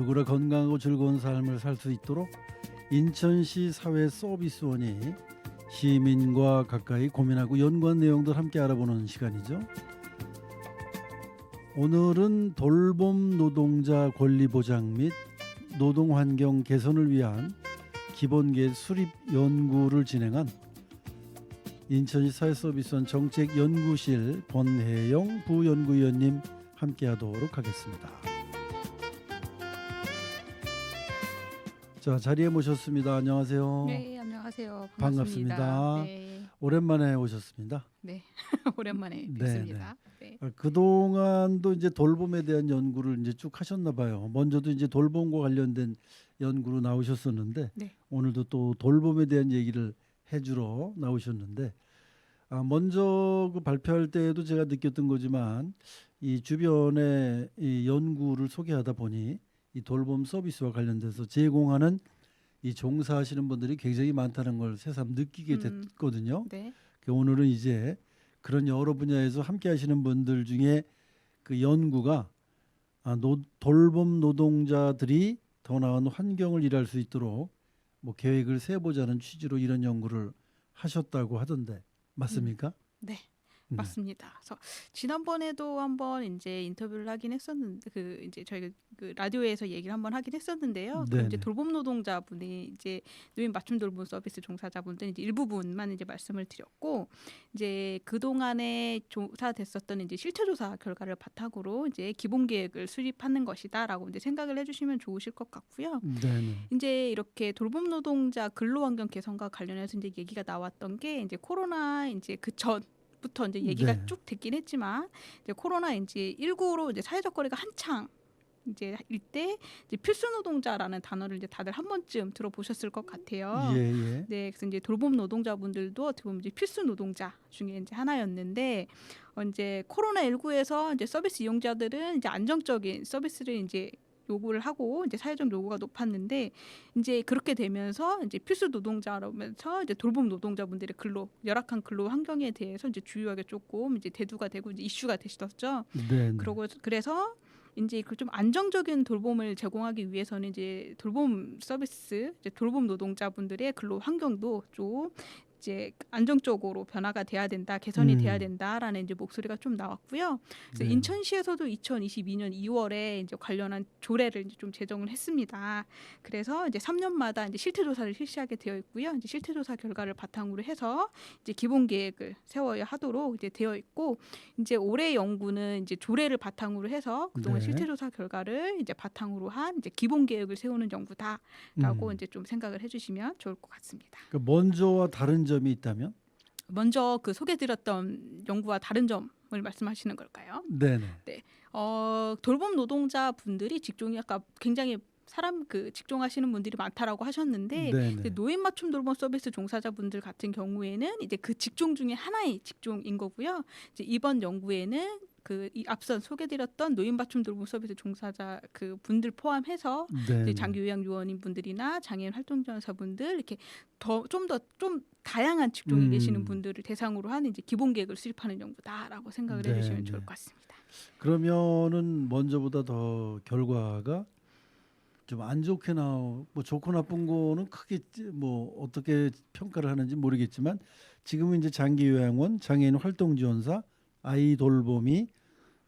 누구나 건강하고 즐거운 삶을 살 수 있도록 인천시 사회서비스원이 시민과 가까이 고민하고 연구한 내용들 함께 알아보는 시간이죠. 오늘은 돌봄 노동자 권리 보장 및 노동 환경 개선을 위한 기본계획 수립 연구를 진행한 인천시 사회서비스원 정책연구실 권혜영 부연구위원님 함께하도록 하겠습니다. 자, 자리에 모셨습니다. 안녕하세요. 네, 안녕하세요. 반갑습니다. 네, 오랜만에 오셨습니다. 네. 오랜만에 네, 뵙습니다. 네. 그동안도 이제 돌봄에 대한 연구를 이제 쭉 하셨나 봐요. 먼저도 이제 돌봄과 관련된 연구로 나오셨었는데 네. 오늘도 또 돌봄에 대한 얘기를 해주러 나오셨는데 먼저 그 발표할 때에도 제가 느꼈던 거지만 이 주변에 이 연구를 소개하다 보니 이 돌봄 서비스와 관련돼서 제공하는 이 종사하시는 분들이 굉장히 많다는 걸 새삼 느끼게 됐거든요. 네. 오늘은 이제 그런 여러 분야에서 함께 하시는 분들 중에 그 연구가 돌봄 노동자들이 더 나은 환경을 일할 수 있도록 뭐 계획을 세워보자는 취지로 이런 연구를 하셨다고 하던데 맞습니까? 네. 맞습니다. 그래서 지난번에도 한번 이제 인터뷰를 하긴 했었는데 이제 저희가 그 라디오에서 얘기를 한번 하긴 했었는데요. 그 이제 돌봄 노동자분이 이제 노인 맞춤 돌봄 서비스 종사자분들 이제 일부분만 이제 말씀을 드렸고 이제 그 동안에 조사됐었던 이제 실태 조사 결과를 바탕으로 이제 기본 계획을 수립하는 것이다라고 이제 생각을 해주시면 좋으실 것 같고요. 네네. 이제 이렇게 돌봄 노동자 근로 환경 개선과 관련해서 이제 얘기가 나왔던 게 이제 코로나 이제 그 전부터 이제 얘기가 쭉 됐긴 했지만 이제 코로나 이제 19로 이제 사회적 거리가 한창 이제 이때 이제 필수 노동자라는 단어를 이제 다들 한 번쯤 들어보셨을 것 같아요. 예. 네, 그래서 이제 돌봄 노동자분들도 어떻게 보면 이제 필수 노동자 중에 이제 하나였는데 이제 코로나 19에서 이제 서비스 이용자들은 이제 안정적인 서비스를 이제 요구를 하고 이제 사회적 요구가 높았는데 이제 그렇게 되면서 이제 필수 노동자라면서 이제 돌봄 노동자분들의 열악한 근로 환경에 대해서 이제 주요하게 조금 이제 대두가 되고 이제 이슈가 되셨죠. 그래서 이제 그 좀 안정적인 돌봄을 제공하기 위해서는 이제 돌봄 서비스, 이제 돌봄 노동자분들의 근로 환경도 좀 이제 안정적으로 변화가 돼야 된다, 개선이 돼야 된다라는 이제 목소리가 좀 나왔고요. 그래서 인천시에서도 2022년 2월에 이제 관련한 조례를 이제 좀 제정을 했습니다. 그래서 이제 3년마다 이제 실태 조사를 실시하게 되어 있고요. 이제 실태 조사 결과를 바탕으로 해서 이제 기본 계획을 세워야 하도록 이제 되어 있고 이제 올해 연구는 이제 조례를 바탕으로 해서 그동안 실태 조사 결과를 이제 바탕으로 한 이제 기본 계획을 세우는 연구다라고 이제 좀 생각을 해주시면 좋을 것 같습니다. 그러니까 먼저와 다른 점이 있다면? 먼저 그 소개드렸던 연구와 다른 점을 말씀하시는 걸까요? 네네. 네. 돌봄 노동자 분들이 직종이 아까 굉장히 직종하시는 분들이 많다라고 하셨는데 이제 노인 맞춤 돌봄 서비스 종사자분들 같은 경우에는 이제 그 직종 중에 하나의 직종인 거고요. 이제 이번 연구에는 이 앞선 소개드렸던 노인 맞춤 돌봄 서비스 종사자 그 분들 포함해서 이제 장기 요양 요원인 분들이나 장애인 활동 지원사분들 이렇게 좀 다양한 직종에 계시는 분들을 대상으로 하는 이제 기본 계획을 수립하는 연구다라고 생각을 해주시면 좋을 것 같습니다. 그러면은 먼저보다 더 결과가 좀 안 좋게 뭐 좋고 나쁜 거는 크게 뭐 어떻게 평가를 하는지 모르겠지만 지금은 이제 장기 요양원, 장애인 활동 지원사, 아이 돌봄이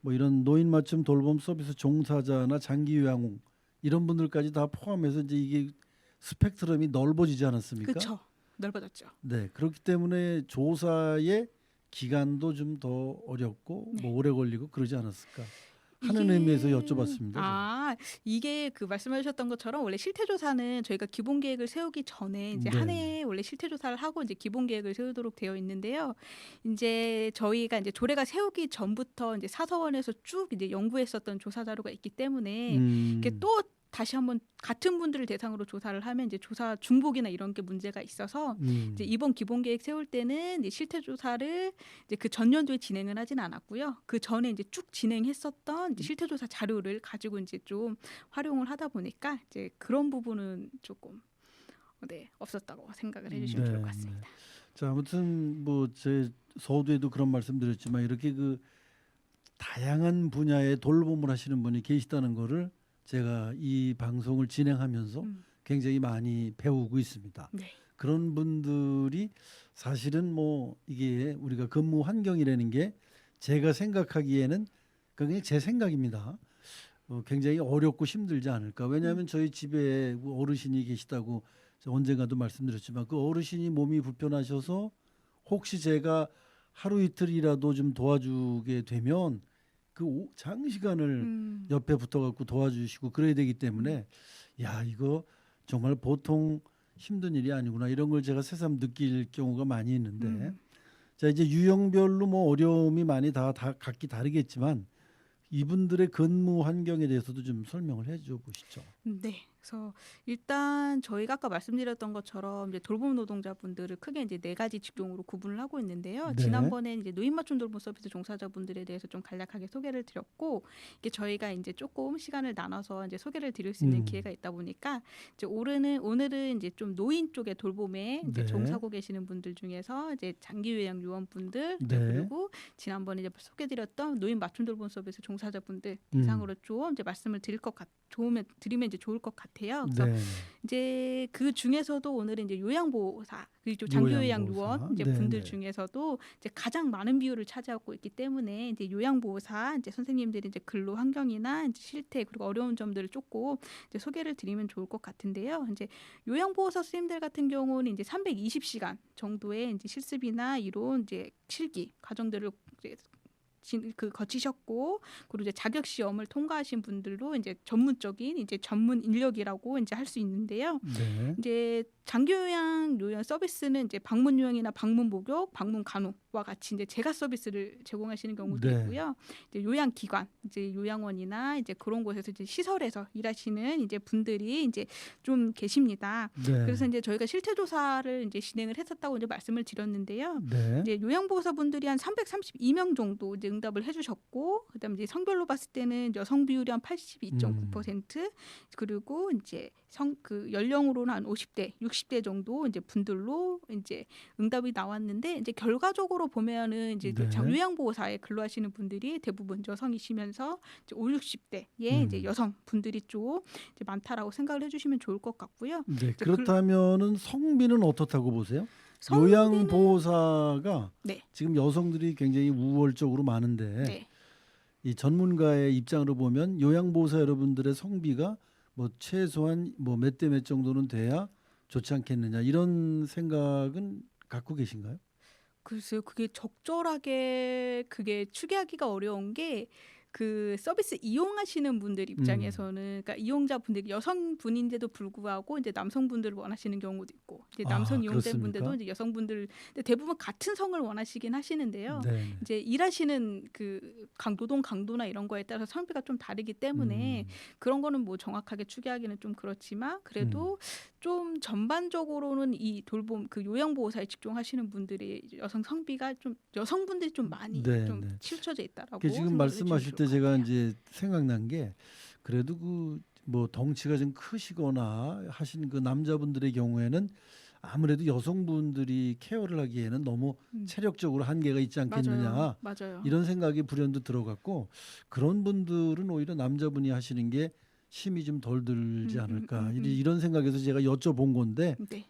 뭐 이런 노인 맞춤 돌봄 서비스 종사자나 장기 요양원 이런 분들까지 다 포함해서 이제 이게 스펙트럼이 넓어지지 않았습니까? 그렇죠. 넓어졌죠. 네, 그렇기 때문에 조사의 기간도 좀 더 어렵고 뭐 오래 걸리고 그러지 않았을까 하는 의미에서 여쭤봤습니다. 이게 그 말씀해주셨던 것처럼 원래 실태 조사는 저희가 기본 계획을 세우기 전에 이제 한 해에 원래 실태 조사를 하고 이제 기본 계획을 세우도록 되어 있는데요. 이제 저희가 이제 조례가 세우기 전부터 이제 사서원에서 쭉 이제 연구했었던 조사 자료가 있기 때문에 이게 또 다시 한번 같은 분들을 대상으로 조사를 하면 이제 조사 중복이나 이런 게 문제가 있어서 이제 이번 기본 계획 세울 때는 이제 실태 조사를 이제 그 전년도에 진행을 하진 않았고요. 그 전에 이제 쭉 진행했었던 이제 실태 조사 자료를 가지고 이제 좀 활용을 하다 보니까 이제 그런 부분은 조금 없었다고 생각을 해주시면 좋을 것 같습니다. 자, 아무튼 뭐 제 서두에도 그런 말씀드렸지만 이렇게 그 다양한 분야의 돌봄을 하시는 분이 계시다는 거를 제가 이 방송을 진행하면서 음. 굉장히 많이 배우고 있습니다. 네. 그런 분들이 사실은 뭐 이게 우리가 근무 환경이라는 게 제가 생각하기에는 그냥 제 생각입니다. 굉장히 어렵고 힘들지 않을까. 왜냐하면 저희 집에 어르신이 계시다고 언젠가도 말씀드렸지만 그 어르신이 몸이 불편하셔서 혹시 제가 하루 이틀이라도 좀 도와주게 되면 그 장시간을 음. 옆에 붙어갖고 도와주시고 그래야 되기 때문에 야 이거 정말 보통 힘든 일이 아니구나 이런 걸 제가 새삼 느낄 경우가 많이 있는데 음. 자 이제 유형별로 뭐 어려움이 많이 다 각기 다르겠지만 이분들의 근무 환경에 대해서도 좀 설명을 해줘 보시죠. 네. 그래서 일단 저희가 아까 말씀드렸던 것처럼 이제 돌봄 노동자분들을 크게 이제 네 가지 직종으로 구분을 하고 있는데요. 네. 지난번에 이제 노인 맞춤 돌봄 서비스 종사자분들에 대해서 좀 간략하게 소개를 드렸고, 이게 저희가 이제 조금 시간을 나눠서 이제 소개를 드릴 수 있는 기회가 있다 보니까 이제 오늘은 이제 좀 노인 쪽의 돌봄에 이제 네. 종사하고 계시는 분들 중에서 이제 장기 요양 요원분들 네. 그리고 지난번에 이제 소개드렸던 노인 맞춤 돌봄 서비스 종사자분들 음. 대상으로 좀 이제 말씀을 드리면 이제 좋을 것 같아요. 그래서 네. 이제 그 중에서도 오늘은 이제 요양보호사 그리고 장기요양 요양보호사. 요원 이제 네, 분들 네. 중에서도 이제 가장 많은 비율을 차지하고 있기 때문에 이제 요양보호사 이제 선생님들이 이제 근로 환경이나 이제 실태 그리고 어려운 점들을 조금 이제 소개를 드리면 좋을 것 같은데요. 이제 요양보호사 선생님들 같은 경우는 이제 320시간 정도의 이제 실습이나 이론 이제 실기 과정들을 이제 거치셨고 그리고 이제 자격 시험을 통과하신 분들로 이제 전문적인 이제 전문 인력이라고 이제 할 수 있는데요. 네. 이제 장기요양 요양 서비스는 이제 방문 요양이나 방문 목욕, 방문 간호와 같이 이제 재가 서비스를 제공하시는 경우도 네. 있고요. 이제 요양 기관, 이제 요양원이나 이제 그런 곳에서 이제 시설에서 일하시는 이제 분들이 이제 좀 계십니다. 네. 그래서 이제 저희가 실태 조사를 이제 진행을 했었다고 이제 말씀을 드렸는데요. 네. 이제 요양보호사분들이 한 332명 정도 이제 응답을 해주셨고, 그다음에 이제 성별로 봤을 때는 여성 비율이 한 82.9%, 그리고 이제 그 연령으로는 한 50대, 60대 정도 이제 분들로 이제 응답이 나왔는데 이제 결과적으로 보면은 이제 네. 요양보호사에 근로하시는 분들이 대부분 여성이시면서 이제 5, 60대의 이제 여성 분들이 좀 이제 많다라고 생각을 해주시면 좋을 것 같고요. 네. 그렇다면은 성비는 어떻다고 보세요? 성비는- 요양보호사가 네. 지금 여성들이 굉장히 우월적으로 많은데 네. 이 전문가의 입장으로 보면 요양보호사 여러분들의 성비가 뭐 최소한 뭐 몇 대 몇 정도는 돼야 좋지 않겠느냐 이런 생각은 갖고 계신가요? 글쎄요, 그게 적절하게 그게 추계하기가 어려운 게 그 서비스 이용하시는 분들 입장에서는 그러니까 이용자분들이 여성분인데도 불구하고 이제 남성분들을 원하시는 경우도 있고 이제 남성 아, 이용자분들도 그렇습니까? 이제 여성분들 근데 대부분 같은 성을 원하시긴 하시는데요. 네. 이제 일하시는 그 노동 강도나 이런 거에 따라서 성비가 좀 다르기 때문에 그런 거는 뭐 정확하게 추계하기는 좀 그렇지만 그래도 좀 전반적으로는 이 돌봄 그 요양보호사에 집중하시는 분들이 여성 성비가 좀 여성분들이 좀 많이 네, 좀 네. 치우쳐져 있다라고 그 지금 생각을 말씀하실 해주시면 때 좋을 것 제가 같아요. 이제 생각난 게 그래도 그 뭐 덩치가 좀 크시거나 하신 그 남자분들의 경우에는 아무래도 여성분들이 케어를 하기에는 너무 음. 체력적으로 한계가 있지 않겠느냐 맞아요. 이런 생각이 불현듯 들어갔고 그런 분들은 오히려 남자분이 하시는 게 힘이 좀 덜 들지 않을까 이런 생각에서 제가 여쭤본 건데 네,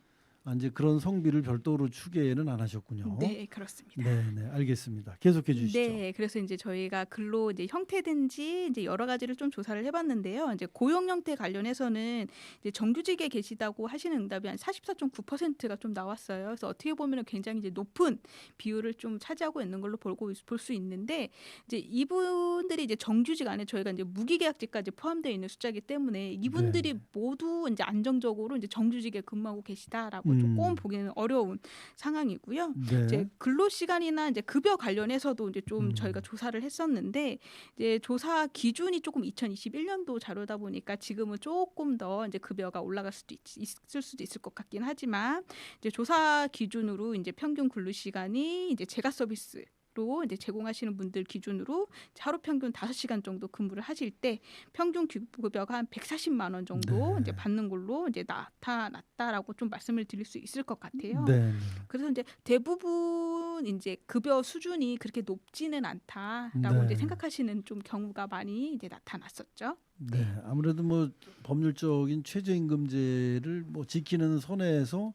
이제 그런 성비를 별도로 추계는 안 하셨군요. 네, 그렇습니다. 네, 알겠습니다. 계속해 주시죠. 네, 그래서 이제 저희가 근로 이제 형태든지 이제 여러 가지를 좀 조사를 해봤는데요. 이제 고용 형태 관련해서는 이제 정규직에 계시다고 하시는 응답이 한 44.9%가 좀 나왔어요. 그래서 어떻게 보면 굉장히 이제 높은 비율을 좀 차지하고 있는 걸로 볼 수 있는데 이제 이분들이 이제 정규직 안에 저희가 이제 무기계약직까지 포함되어 있는 숫자이기 때문에 이분들이 네. 모두 이제 안정적으로 이제 정규직에 근무하고 계시다라고 음. 조금 보기는 어려운 상황이고요. 네. 이제 근로 시간이나 이제 급여 관련해서도 이제 좀 저희가 조사를 했었는데 이제 조사 기준이 조금 2021년도 자료다 보니까 지금은 조금 더 이제 급여가 올라갈 수도 있을 수도 있을 것 같긴 하지만 이제 조사 기준으로 이제 평균 근로 시간이 이제 재가 서비스 이제 제공하시는 분들 기준으로 하루 평균 5시간 정도 근무를 하실 때 평균 급여가 한 140만 원 정도 이제 네. 받는 걸로 이제 나타났다라고 좀 말씀을 드릴 수 있을 것 같아요. 네. 그래서 이제 대부분 이제 급여 수준이 그렇게 높지는 않다라고 이제 네. 생각하시는 좀 경우가 많이 이제 나타났었죠. 네. 아무래도 뭐 법률적인 최저임금제를 뭐 지키는 선에서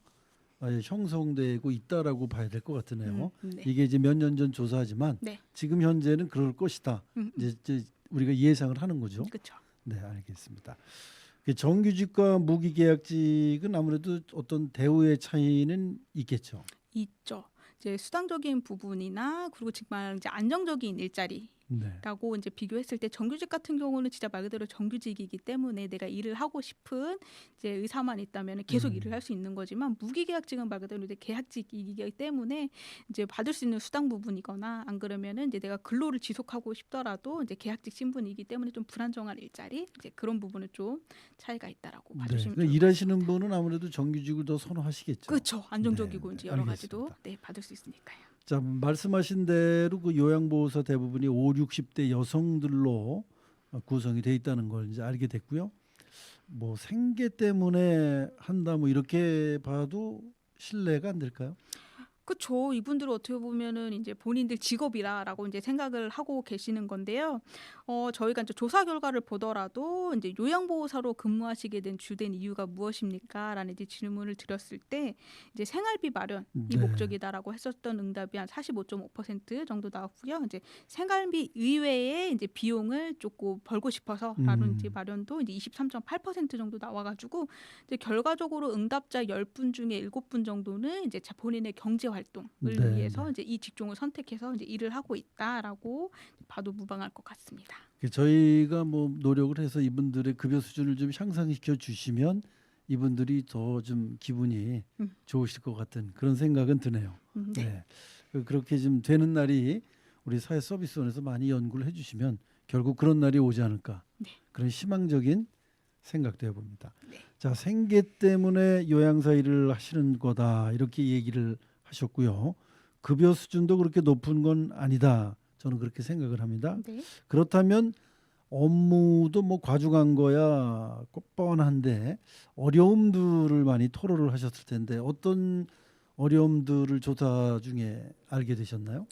형성되고 있다라고 봐야 될 것 같으네요. 네. 이게 이제 몇 년 전 조사지만 네. 지금 현재는 그럴 것이다. 이제 우리가 예상을 하는 거죠. 그렇죠. 네, 알겠습니다. 정규직과 무기계약직은 아무래도 어떤 대우의 차이는 있겠죠. 있죠. 이제 수당적인 부분이나 그리고 정말 이제 안정적인 일자리 네. 라고 이제 비교했을 때 정규직 같은 경우는 진짜 말 그대로 정규직이기 때문에 내가 일을 하고 싶은 이제 의사만 있다면 계속 일을 할 수 있는 거지만 무기계약직은 말 그대로 이제 계약직이기 때문에 이제 받을 수 있는 수당 부분이거나 안 그러면은 이제 내가 근로를 지속하고 싶더라도 이제 계약직 신분이기 때문에 좀 불안정한 일자리 이제 그런 부분은 좀 차이가 있다라고 네. 봐주시면 그러니까 좋을 것 일하시는 같습니다. 분은 아무래도 정규직을 더 선호하시겠죠. 그렇죠. 안정적이고 네, 이제 네, 여러 가지도 알겠습니다. 받을 수 있으니까요. 자, 말씀하신 대로 그 요양보호사 대부분이 5, 60대 여성들로 구성이 돼 있다는 걸 이제 알게 됐고요. 뭐 생계 때문에 한다 뭐 이렇게 봐도 신뢰가 안 될까요? 그쵸. 이분들은 어떻게 보면은 이제 본인들 직업이라라고 이제 생각을 하고 계시는 건데요. 저희가 이제 조사 결과를 보더라도 이제 요양보호사로 근무하시게 된 주된 이유가 무엇입니까?라는 이제 질문을 드렸을 때 이제 생활비 마련이 네. 목적이다라고 했었던 응답이 한 45.5% 정도 나왔고요. 이제 생활비 이외에 이제 비용을 조금 벌고 싶어서라는 이제 마련도 이제 23.8% 정도 나와가지고 이제 결과적으로 응답자 10분 중에 7분 정도는 이제 본인의 경제 활동을 네, 위해서 네. 이제 이 직종을 선택해서 이제 일을 하고 있다라고 봐도 무방할 것 같습니다. 저희가 뭐 노력을 해서 이분들의 급여 수준을 좀 향상시켜 주시면 이분들이 더 좀 기분이 음. 좋으실 것 같은 그런 생각은 드네요. 네. 네. 그렇게 좀 되는 날이 우리 사회 서비스원에서 많이 연구를 해주시면 결국 그런 날이 오지 않을까. 네. 그런 희망적인 생각도 해봅니다. 네. 자, 생계 때문에 요양사 일을 하시는 거다 이렇게 얘기를 하셨고요. 급여 수준도 그렇게 높은 건 아니다. 저는 그렇게 생각을 합니다. 네. 그렇다면 업무도 뭐 과중한 거야 뻔한데 어려움들을 많이 토로를 하셨을 텐데 어떤 어려움들을 조사 중에 알게 되셨나요?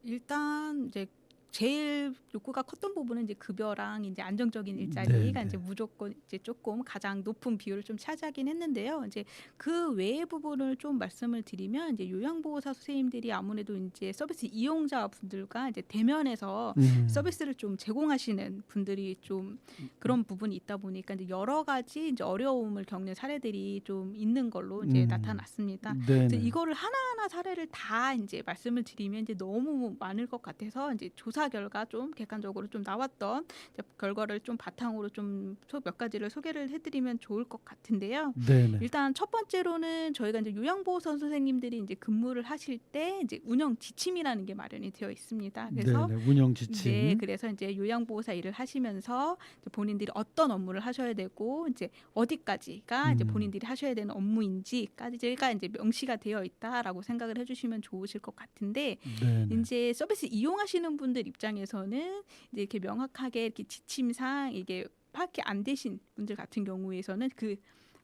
일단 이제 제일 욕구가 컸던 부분은 이제 급여랑 이제 안정적인 일자리가 네, 네. 이제 무조건 이제 조금 가장 높은 비율을 좀 차지하긴 했는데요. 이제 그 외의 부분을 좀 말씀을 드리면 이제 요양보호사 선생님들이 아무래도 이제 서비스 이용자 분들과 이제 대면해서 서비스를 좀 제공하시는 분들이 좀 그런 부분이 있다 보니까 이제 여러 가지 이제 어려움을 겪는 사례들이 좀 있는 걸로 이제 나타났습니다. 네, 그래서 네. 이거를 하나하나 사례를 다 이제 말씀을 드리면 이제 너무 많을 것 같아서 이제 조사 결과 좀 객관적으로 좀 나왔던 이제 결과를 좀 바탕으로 좀 몇 가지를 소개를 해드리면 좋을 것 같은데요. 네, 네. 일단 첫 번째로는 저희가 이제 요양보호사 선생님들이 이제 근무를 하실 때 이제 운영 지침이라는 게 마련이 되어 있습니다. 그래서 네, 네. 운영 지침. 네, 그래서 이제 요양보호사 일을 하시면서 이제 본인들이 어떤 업무를 하셔야 되고 이제 어디까지가 이제 본인들이 하셔야 되는 업무인지까지가 이제 명시가 되어 있다라고 생각을 해주시면 좋으실 것 같은데 네, 네. 이제 서비스 이용하시는 분들 입장에서는 이제 이렇게 명확하게 이렇게 지침상 이게 파악이 안 되신 분들 같은 경우에서는 그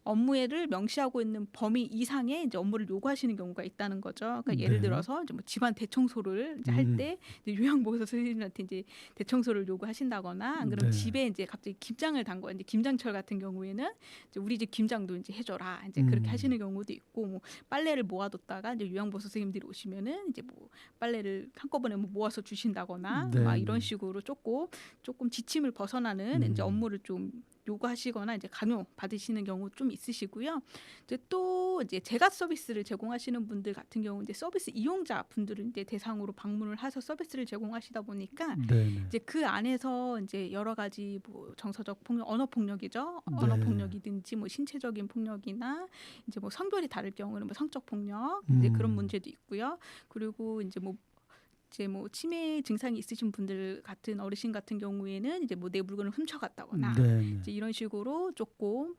업무를 명시하고 있는 범위 이상의 이제 업무를 요구하시는 경우가 있다는 거죠. 그러니까 예를 네. 들어서 이제 뭐 집안 대청소를 이제 할 때 요양보호사 선생님한테 이제 대청소를 요구하신다거나 안 그러면 네. 집에 이제 갑자기 김장을 담궈 이제 김장철 같은 경우에는 이제 우리 집 김장도 이제 해줘라 이제 그렇게 하시는 경우도 있고 뭐 빨래를 모아뒀다가 이제 요양보호사 선생님들이 오시면은 이제 뭐 빨래를 한꺼번에 뭐 모아서 주신다거나 네, 막 이런 네. 식으로 조금 지침을 벗어나는 이제 업무를 좀 요구하시거나 이제 강요 받으시는 경우 좀 있으시고요. 이제 또 이제 제가 서비스를 제공하시는 분들 같은 경우 이제 서비스 이용자 분들은 이제 대상으로 방문을 해서 서비스를 제공하시다 보니까 네, 네. 이제 그 안에서 이제 여러 가지 뭐 정서적 폭력, 언어 폭력이죠. 네. 언어 폭력이든지 뭐 신체적인 폭력이나 이제 뭐 성별이 다를 경우는 뭐 성적 폭력 이제 그런 문제도 있고요. 그리고 이제 뭐 치매 증상이 있으신 분들 같은 어르신 같은 경우에는 이제 뭐 내 물건을 훔쳐갔다거나 네, 네. 이제 이런 식으로 조금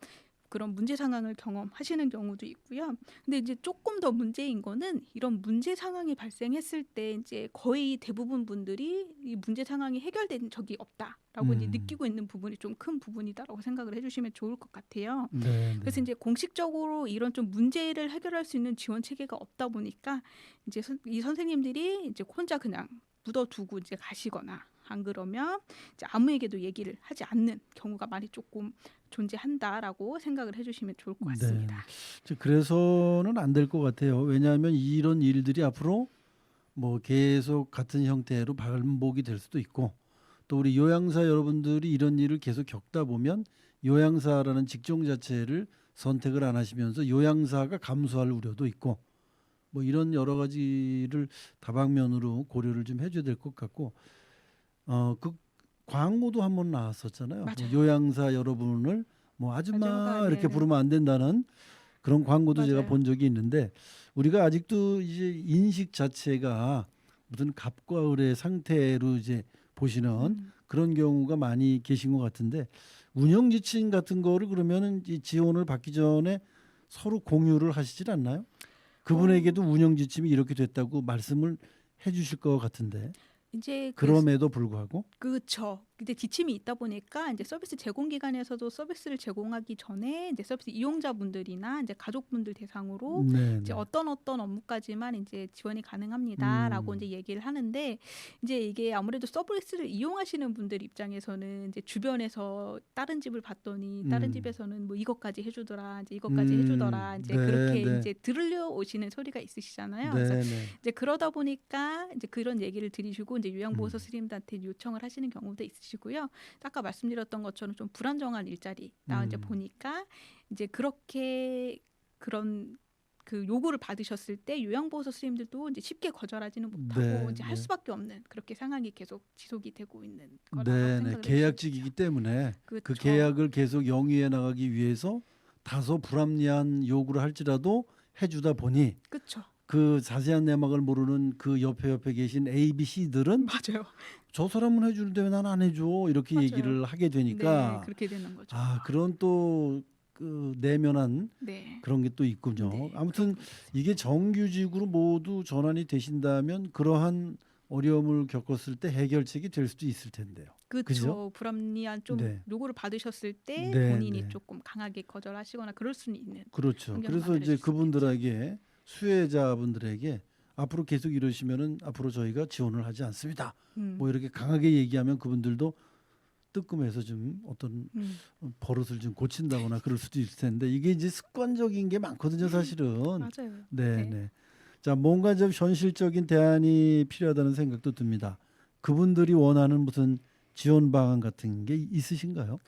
그런 문제 상황을 경험하시는 경우도 있고요. 근데 이제 조금 더 문제인 거는 이런 문제 상황이 발생했을 때 이제 거의 대부분 분들이 이 문제 상황이 해결된 적이 없다라고 이제 음. 느끼고 있는 부분이 좀 큰 부분이다라고 생각을 해주시면 좋을 것 같아요. 네, 그래서 네. 이제 공식적으로 이런 좀 문제를 해결할 수 있는 지원 체계가 없다 보니까 이제 이 선생님들이 이제 혼자 그냥 묻어두고 이제 가시거나 안 그러면 이제 아무에게도 얘기를 하지 않는 경우가 많이 조금 존재한다라고 생각을 해주시면 좋을 것 네. 같습니다. 그래서는 안 될 것 같아요. 왜냐하면 이런 일들이 앞으로 뭐 계속 같은 형태로 반복이 될 수도 있고 또 우리 요양사 여러분들이 이런 일을 계속 겪다 보면 요양사라는 직종 자체를 선택을 안 하시면서 요양사가 감소할 우려도 있고 뭐 이런 여러 가지를 다방면으로 고려를 좀 해줘야 될 것 같고 그 광고도 한번 나왔었잖아요. 뭐 맞아요. 요양사 여러분을 뭐 맞아요. 아줌마 이렇게 네네. 부르면 안 된다는 그런 광고도 제가 맞아요. 본 적이 있는데 우리가 아직도 이제 인식 자체가 무슨 갑과 을의 상태로 이제 보시는 음. 그런 경우가 많이 계신 것 같은데 운영 지침 같은 거를 그러면은 이 지원을 받기 전에 서로 공유를 하시질 않나요? 어, 그분에게도 운영 지침이 이렇게 됐다고 말씀을 해주실 것 같은데 이제 그럼에도 불구하고 그쵸. 근데 지침이 있다 보니까 이제 서비스 제공 기관에서도 서비스를 제공하기 전에 이제 서비스 이용자분들이나 이제 가족분들 대상으로 이제 네네 어떤 업무까지만 이제 지원이 가능합니다라고 음, 이제 얘기를 하는데 이제 이게 아무래도 서비스를 이용하시는 분들 입장에서는 이제 주변에서 다른 집을 봤더니 다른 음, 집에서는 뭐 이것까지 해주더라, 이제 이것까지 해주더라, 이제 그렇게 네네 이제 들으려 오시는 소리가 있으시잖아요. 그래서 네네 이제 그러다 보니까 이제 그런 얘기를 들으시고 이제 요양보호사 음, 선생님들한테 요청을 하시는 경우도 있으시고요. 아까 말씀드렸던 것처럼 좀 불안정한 일자리나 이제 음. 보니까 이제 그렇게 그런 그 요구를 받으셨을 때 요양보호사 선생님들도 이제 쉽게 거절하지는 못하고 네, 이제 할 네. 수밖에 없는 그렇게 상황이 계속 지속이 되고 있는 거다라고 네네. 생각을 해주시면 되죠. 계약직이기 때문에 그 그렇죠. 계약을 계속 영위해 나가기 위해서 다소 불합리한 요구를 할지라도 해주다 보니 그렇죠. 그 자세한 내막을 모르는 그 옆에 계신 A, B, C들은 맞아요. 저 사람은 해주는데 왜 난 안 해줘 이렇게 맞아요. 얘기를 하게 네, 되니까 그렇게 되는 거죠. 그런 또 그 내면한 네, 그런 게 또 있군요. 네, 그런 아무튼 부분이 있습니다. 이게 정규직으로 모두 전환이 되신다면 그러한 어려움을 겪었을 때 해결책이 될 수도 있을 텐데요. 그죠? 그쵸. 불합리한 좀 네. 요구를 받으셨을 때 네, 본인이 네. 조금 강하게 거절하시거나 그럴 수는 있는 그렇죠. 환경을 그래서 만들어 이제 줄 수 있겠죠. 그분들에게 수혜자분들에게 앞으로 계속 이러시면은 앞으로 저희가 지원을 하지 않습니다. 음, 뭐 이렇게 강하게 얘기하면 그분들도 뜨끔해서 좀 어떤 음, 버릇을 좀 고친다거나 그럴 수도 있을 텐데 이게 이제 습관적인 게 많거든요, 사실은. 맞아요. 네, 네. 네. 자, 뭔가 좀 현실적인 대안이 필요하다는 생각도 듭니다. 그분들이 원하는 무슨 지원 방안 같은 게 있으신가요?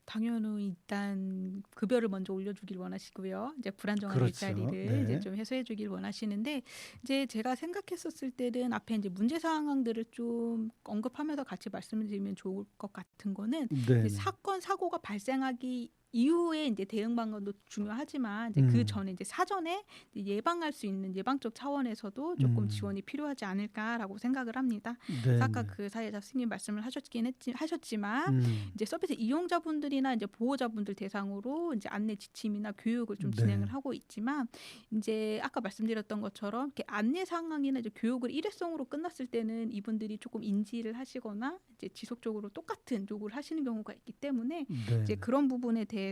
당연히 일단 급여를 먼저 올려주길 원하시고요. 이제 불안정한 그렇죠. 일자리를 이제 네. 좀 해소해주길 원하시는데 이제 제가 생각했었을 때는 앞에 이제 문제 상황들을 좀 언급하면서 같이 말씀을 드리면 좋을 것 같은 거는 네, 이제 네. 사건 사고가 발생하기 이후에 이제 대응 방안도 중요하지만 이제 그 음. 전에 이제 사전에 이제 예방할 수 있는 예방적 차원에서도 조금 음. 지원이 필요하지 않을까라고 생각을 합니다. 그래서 네, 아까 네. 그 사회자 스님 말씀을 하셨지만 음. 이제 서비스 이용자분들이나 이제 보호자분들 대상으로 이제 안내 지침이나 교육을 좀 진행을 네. 하고 있지만 이제 아까 말씀드렸던 것처럼 이렇게 안내 상황이나 이제 교육을 일회성으로 끝났을 때는 이분들이 조금 인지를 하시거나 이제 지속적으로 똑같은 요구를 하시는 경우가 있기 때문에 네, 이제 네. 그런 부분에 대해서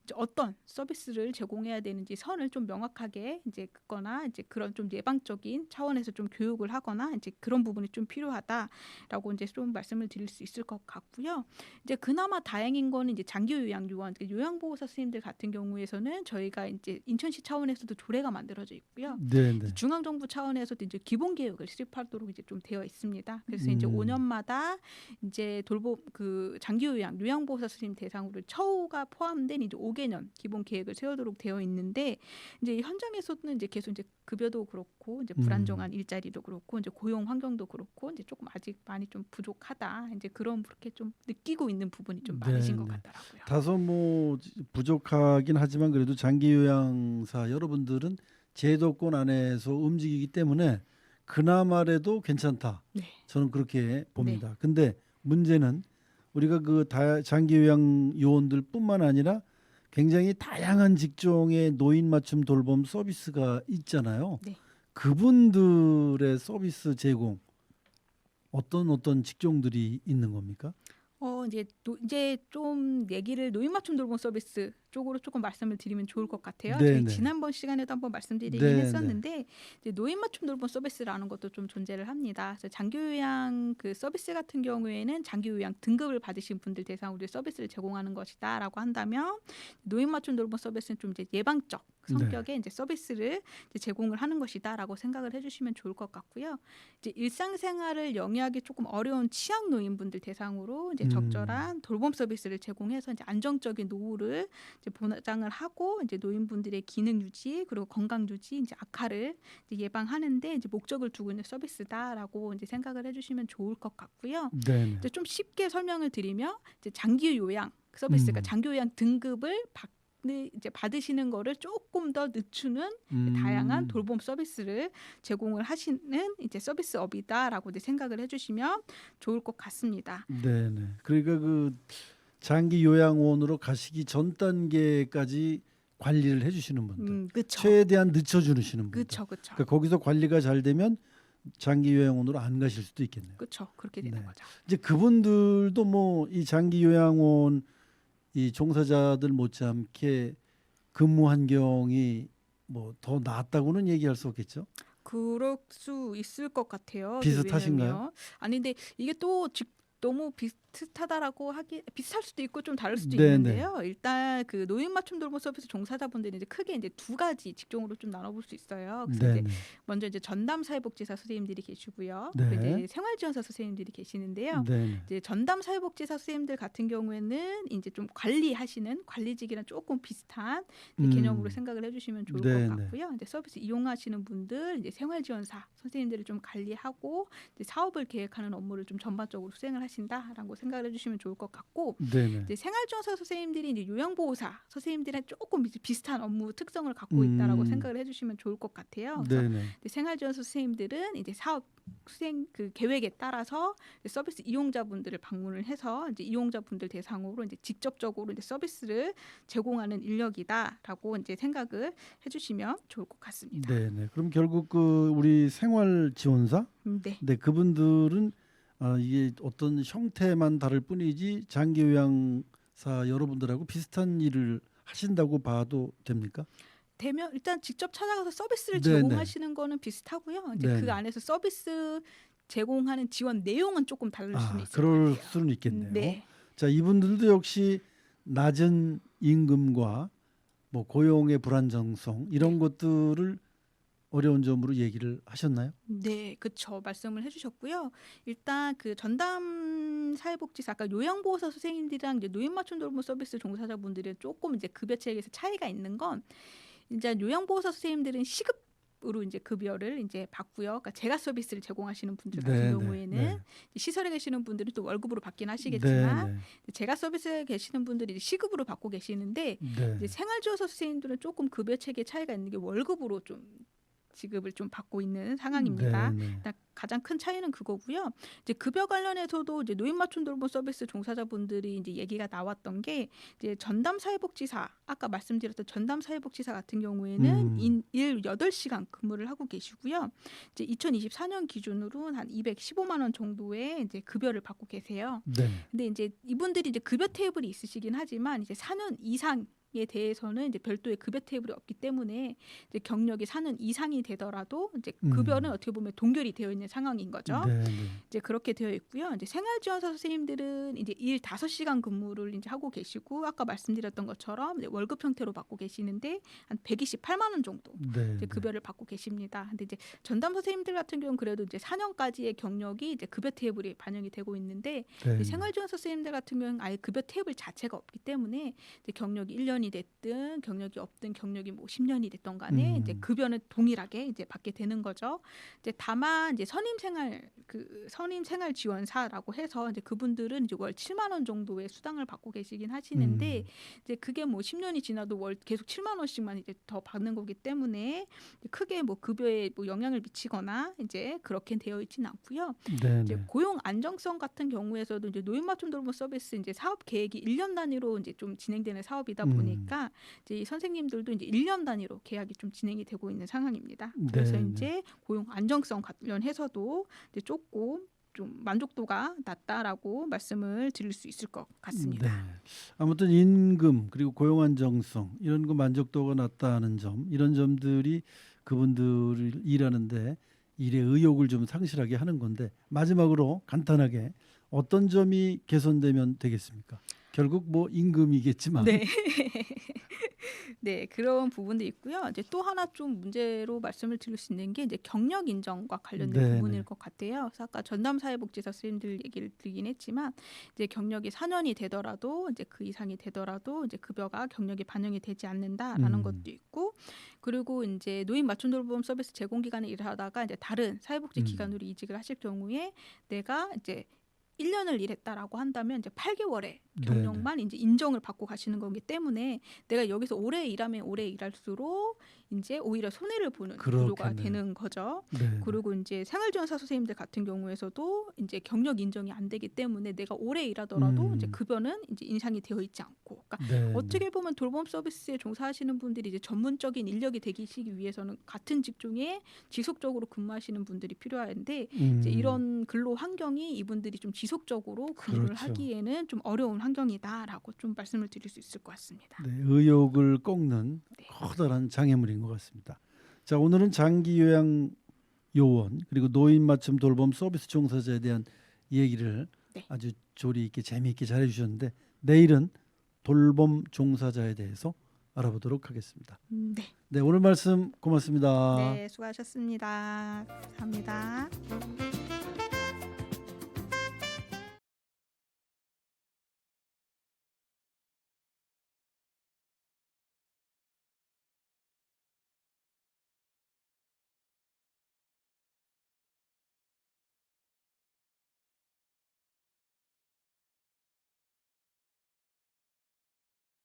이제 어떤 서비스를 제공해야 되는지 선을 좀 명확하게 이제 긋거나 이제 그런 좀 예방적인 차원에서 좀 교육을 하거나 이제 그런 부분이 좀 필요하다라고 이제 좀 말씀을 드릴 수 있을 것 같고요. 이제 그나마 다행인 거는 이제 장기 요양 요원, 요양보호사 선생님들 같은 경우에서는 저희가 이제 인천시 차원에서도 조례가 만들어져 있고요. 네, 이제 네. 중앙정부 차원에서도 이제 기본 계획을 수립하도록 이제 좀 되어 있습니다. 그래서 이제 음. 5년마다 이제 그 장기 요양보호사 선생님 대상으로 처우가 포함된 이제 5개년 기본 계획을 세우도록 되어 있는데 이제 현장에서는 이제 계속 이제 급여도 그렇고 이제 음. 불안정한 일자리도 그렇고 이제 고용 환경도 그렇고 이제 조금 아직 많이 좀 부족하다. 이제 그런 그렇게 좀 느끼고 있는 부분이 좀 네, 많으신 것 네. 같더라고요. 다소 뭐 부족하긴 하지만 그래도 장기 요양사 여러분들은 제도권 안에서 움직이기 때문에 그나마라도 괜찮다. 네, 저는 그렇게 네, 봅니다. 근데 문제는 우리가 그 장기 요양 요원들뿐만 아니라 굉장히 다양한 직종의 노인 맞춤 돌봄 서비스가 있잖아요. 네. 그분들의 서비스 제공 어떤 직종들이 있는 겁니까? 이제 좀 얘기를 노인 맞춤 돌봄 서비스 쪽으로 조금 말씀을 드리면 좋을 것 같아요. 저희 네네. 지난번 시간에도 한번 말씀드리긴 네네. 했었는데 이제 노인 맞춤 돌봄 서비스라는 것도 좀 존재를 합니다. 그래서 장기 요양 그 서비스 같은 경우에는 장기 요양 등급을 받으신 분들 대상으로 서비스를 제공하는 것이다라고 한다면 노인 맞춤 돌봄 서비스는 좀 이제 예방적 성격의 이제 서비스를 이제 제공을 하는 것이다라고 생각을 해주시면 좋을 것 같고요. 이제 일상생활을 영위하기 조금 어려운 취약 노인분들 대상으로 이제 적절한 돌봄 서비스를 제공해서 이제 안정적인 노후를 이제 보장을 하고 이제 노인분들의 기능 유지 그리고 건강 유지 이제 악화를 이제 예방하는데 이제 목적을 두고 있는 서비스다라고 이제 생각을 해주시면 좋을 것 같고요. 네네. 이제 좀 쉽게 설명을 드리면 이제 장기 요양 서비스가 장기 요양 등급을 이제 받으시는 거를 조금 더 늦추는 다양한 돌봄 서비스를 제공을 하시는 이제 서비스업이다라고 이제 생각을 해주시면 좋을 것 같습니다. 네네. 그러니까 그 장기 요양원으로 가시기 전 단계까지 관리를 해주시는 분들, 그렇죠. 최대한 늦춰주시는 분들. 그렇죠, 그렇죠. 그러니까 거기서 관리가 잘 되면 장기 요양원으로 안 가실 수도 있겠네요. 그렇죠. 그렇게 되는 네. 거죠. 이제 그분들도 뭐 이 장기 요양원 이 종사자들 못지않게 근무 환경이 뭐 더 낫다고는 얘기할 수 없겠죠. 그럴 수 있을 것 같아요. 비슷하신가요? 왜냐면 아니 근데 이게 또 너무 비슷하다라고 하기 비슷할 수도 있고 좀 다를 수도 네네. 있는데요. 일단 그 노인 맞춤 돌봄 서비스 종사자분들은 이제 크게 이제 두 가지 직종으로 좀 나눠볼 수 있어요. 그래서 이제 네네. 먼저 이제 전담 사회복지사 선생님들이 계시고요. 네. 그리고 이제 생활지원사 선생님들이 계시는데요. 네네. 이제 전담 사회복지사 선생님들 같은 경우에는 이제 좀 관리하시는 관리직이랑 조금 비슷한 이제 개념으로 생각을 해주시면 좋을 네네. 것 같고요. 이제 서비스 이용하시는 분들 이제 생활지원사 선생님들을 좀 관리하고 이제 사업을 계획하는 업무를 좀 전반적으로 수행을 하신다라고 생각을 해주시면 좋을 것 같고 네네. 이제 생활지원사 선생님들이 이제 요양보호사 선생님들이랑 조금 이제 비슷한 업무 특성을 갖고 있다라고 생각을 해주시면 좋을 것 같아요. 그래서 네네. 이제 생활지원사 선생님들은 이제 사업 수행 그 계획에 따라서 서비스 이용자분들을 방문을 해서 이제 이용자분들 대상으로 이제 직접적으로 이제 서비스를 제공하는 인력이다라고 이제 생각을 해주시면 좋을 것 같습니다. 네네. 그럼 결국 그 우리 생활 지원사, 네. 네 그분들은 이게 어떤 형태만 다를 뿐이지 장기 요양사 여러분들하고 비슷한 일을 하신다고 봐도 됩니까? 되면 일단 직접 찾아가서 서비스를 네네. 제공하시는 거는 비슷하고요. 이제 네네. 그 안에서 서비스 제공하는 지원 내용은 조금 다를 수는 있을 것 그럴 같아요. 수는 있겠네요. 네. 자, 이분들도 역시 낮은 임금과 뭐 고용의 불안정성 이런 것들을 어려운 점으로 얘기를 하셨나요? 네, 그렇죠. 말씀을 해주셨고요. 일단 그 전담 사회복지사, 아까 요양보호사 선생님들이랑 이제 노인 맞춤 돌봄 서비스 종사자분들은 조금 이제 급여 체계에서 차이가 있는 건 이제 요양보호사 선생님들은 시급으로 이제 급여를 이제 받고요. 그러니까 제가 서비스를 제공하시는 분들 같은 네네. 경우에는 네. 시설에 계시는 분들은 또 월급으로 받긴 하시겠지만 네네. 제가 서비스에 계시는 분들이 이제 시급으로 받고 계시는데 네. 이제 생활지원사 선생님들은 조금 급여 체계 차이가 있는 게 월급으로 좀 지급을 좀 받고 있는 상황입니다. 네네. 일단 가장 큰 차이는 그거고요. 이제 급여 관련해서도 이제 노인 맞춤 돌봄 서비스 종사자분들이 이제 얘기가 나왔던 게 이제 전담 사회복지사 아까 말씀드렸던 전담 사회복지사 같은 경우에는 일 8시간 근무를 하고 계시고요. 이제 2024년 기준으로 한 215만 원 정도의 이제 급여를 받고 계세요. 네. 근데 이제 이분들이 이제 급여 테이블이 있으시긴 하지만 이제 4년 이상 에 대해서는 이제 별도의 급여 테이블이 없기 때문에 이제 경력이 4년 이상이 되더라도 이제 급여는 어떻게 보면 동결이 되어 있는 상황인 거죠. 네네. 이제 그렇게 되어 있고요. 이제 생활지원사 선생님들은 이제 일 5시간 근무를 이제 하고 계시고 아까 말씀드렸던 것처럼 이제 월급 형태로 받고 계시는데 한 128만 원 정도 네. 이제 급여를 받고 계십니다. 근데 이제 전담 선생님들 같은 경우는 그래도 이제 4년까지의 경력이 이제 급여 테이블에 반영이 되고 있는데 네. 생활지원 선생님들 같은 경우는 아예 급여 테이블 자체가 없기 때문에 이제 경력이 1년이 됐든 경력이 없든 경력이 뭐 10년이 됐던 간에 이제 급여는 동일하게 이제 받게 되는 거죠. 이제 다만 이제 선임 생활 지원사라고 해서 이제 그분들은 이제 월 7만 원 정도의 수당을 받고 계시긴 하시는데 이제 그게 뭐 10년이 지나도 월 계속 7만 원씩만 이제 더 받는 거기 때문에 크게 뭐 급여에 뭐 영향을 미치거나 이제 그렇게 되어 있지는 않고요. 네네. 이제 고용 안정성 같은 경우에서도 이제 노인 맞춤 돌봄 서비스 이제 사업 계획이 1년 단위로 이제 좀 진행되는 사업이다 보니까 보니까 이제 이 선생님들도 이제 1년 단위로 계약이 좀 진행이 되고 있는 상황입니다. 그래서 네, 네. 이제 고용 안정성 관련해서도 이제 조금 좀 만족도가 낮다라고 말씀을 드릴 수 있을 것 같습니다. 네. 아무튼 임금 그리고 고용 안정성 이런 거 만족도가 낮다는 점 이런 점들이 그분들을 일하는데 일의 의욕을 좀 상실하게 하는 건데 마지막으로 간단하게 어떤 점이 개선되면 되겠습니까? 결국 뭐 임금이겠지만 네. 네, 그런 부분도 있고요. 이제 또 하나 좀 문제로 말씀을 드릴 수 있는 게 이제 경력 인정과 관련된 네, 부분일 네. 것 같아요. 그래서 아까 전남사회복지사 선생님들 얘기를 드리긴 했지만 이제 경력이 4년이 되더라도 이제 그 이상이 되더라도 이제 급여가 경력에 반영이 되지 않는다라는 것도 있고 그리고 이제 노인 맞춤 돌봄 서비스 제공 기관에 일을 하다가 이제 다른 사회복지 기관으로 이직을 하실 경우에 내가 이제 1년을 일했다라고 한다면 이제 8개월의 네, 네. 경력만 이제 인정을 받고 가시는 거기 때문에 내가 여기서 오래 일하면 오래 일할수록 이제 오히려 손해를 보는 구조가 그렇겠네요. 되는 거죠. 네, 네. 그리고 이제 생활지원사 선생님들 같은 경우에서도 이제 경력 인정이 안 되기 때문에 내가 오래 일하더라도 이제 급여는 이제 인상이 되어 있지 않고, 그러니까 네, 네. 어떻게 보면 돌봄 서비스에 종사하시는 분들이 이제 전문적인 인력이 되시기 위해서는 같은 직종에 지속적으로 근무하시는 분들이 필요한데 이제 이런 근로 환경이 이분들이 좀 지속적으로 근무를 그렇죠. 하기에는 좀 어려운 환경이다라고 좀 말씀을 드릴 수 있을 것 같습니다. 네, 의욕을 꺾는 네. 커다란 장애물인 것 같습니다. 자, 오늘은 장기 요양 요원 그리고 노인 맞춤 돌봄 서비스 종사자에 대한 얘기를 네. 아주 조리 있게 재미있게 잘해 주셨는데 내일은 돌봄 종사자에 대해서 알아보도록 하겠습니다. 네. 네, 오늘 말씀 고맙습니다. 네, 수고하셨습니다. 감사합니다.